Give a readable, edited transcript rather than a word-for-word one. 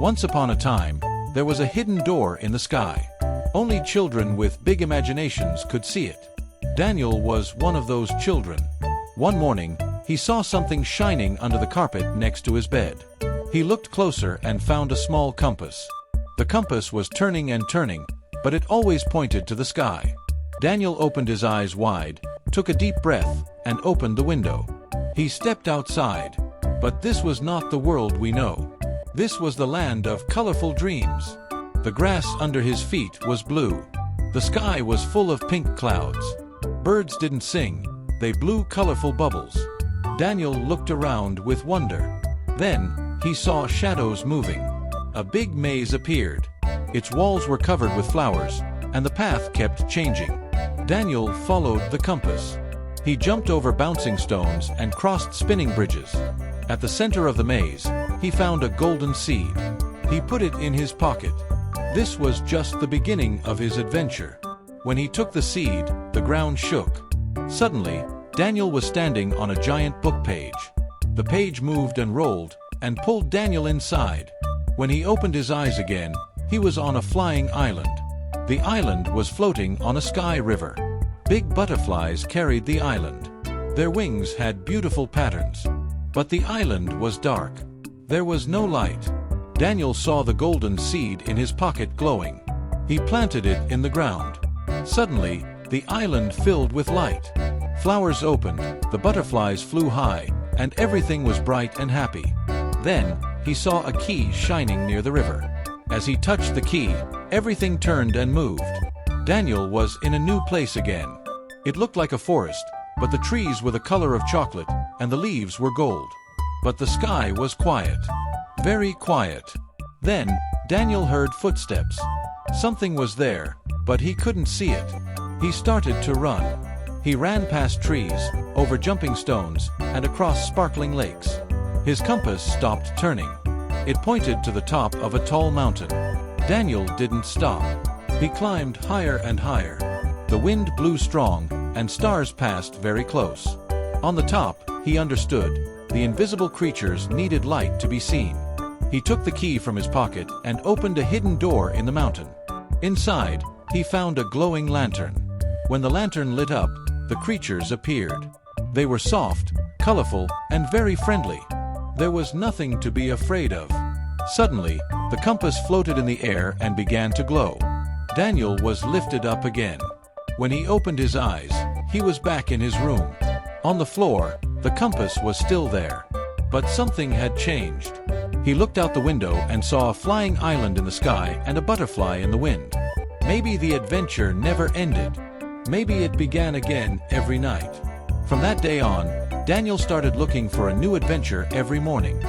Once upon a time, there was a hidden door in the sky. Only children with big imaginations could see it. Daniel was one of those children. One morning, he saw something shining under the carpet next to his bed. He looked closer and found a small compass. The compass was turning and turning, but it always pointed to the sky. Daniel opened his eyes wide, took a deep breath, and opened the window. He stepped outside. But this was not the world we know. This was the land of colorful dreams. The grass under his feet was blue. The sky was full of pink clouds. Birds didn't sing, they blew colorful bubbles. Daniel looked around with wonder. Then, he saw shadows moving. A big maze appeared. Its walls were covered with flowers, and the path kept changing. Daniel followed the compass. He jumped over bouncing stones and crossed spinning bridges. At the center of the maze, he found a golden seed. He put it in his pocket. This was just the beginning of his adventure. When he took the seed, the ground shook. Suddenly, Daniel was standing on a giant book page. The page moved and rolled, and pulled Daniel inside. When he opened his eyes again, he was on a flying island. The island was floating on a sky river. Big butterflies carried the island. Their wings had beautiful patterns. But the island was dark. There was no light. Daniel saw the golden seed in his pocket glowing. He planted it in the ground. Suddenly, the island filled with light. Flowers opened, the butterflies flew high, and everything was bright and happy. Then, he saw a key shining near the river. As he touched the key, everything turned and moved. Daniel was in a new place again. It looked like a forest, but the trees were the color of chocolate, and the leaves were gold. But the sky was quiet. Very quiet. Then, Daniel heard footsteps. Something was there, but he couldn't see it. He started to run. He ran past trees, over jumping stones, and across sparkling lakes. His compass stopped turning. It pointed to the top of a tall mountain. Daniel didn't stop. He climbed higher and higher. The wind blew strong, and stars passed very close. On the top, he understood. The invisible creatures needed light to be seen. He took the key from his pocket and opened a hidden door in the mountain. Inside, he found a glowing lantern. When the lantern lit up, the creatures appeared. They were soft, colorful, and very friendly. There was nothing to be afraid of. Suddenly, the compass floated in the air and began to glow. Daniel was lifted up again. When he opened his eyes, he was back in his room. On the floor, the compass was still there. But something had changed. He looked out the window and saw a flying island in the sky and a butterfly in the wind. Maybe the adventure never ended. Maybe it began again every night. From that day on, Daniel started looking for a new adventure every morning.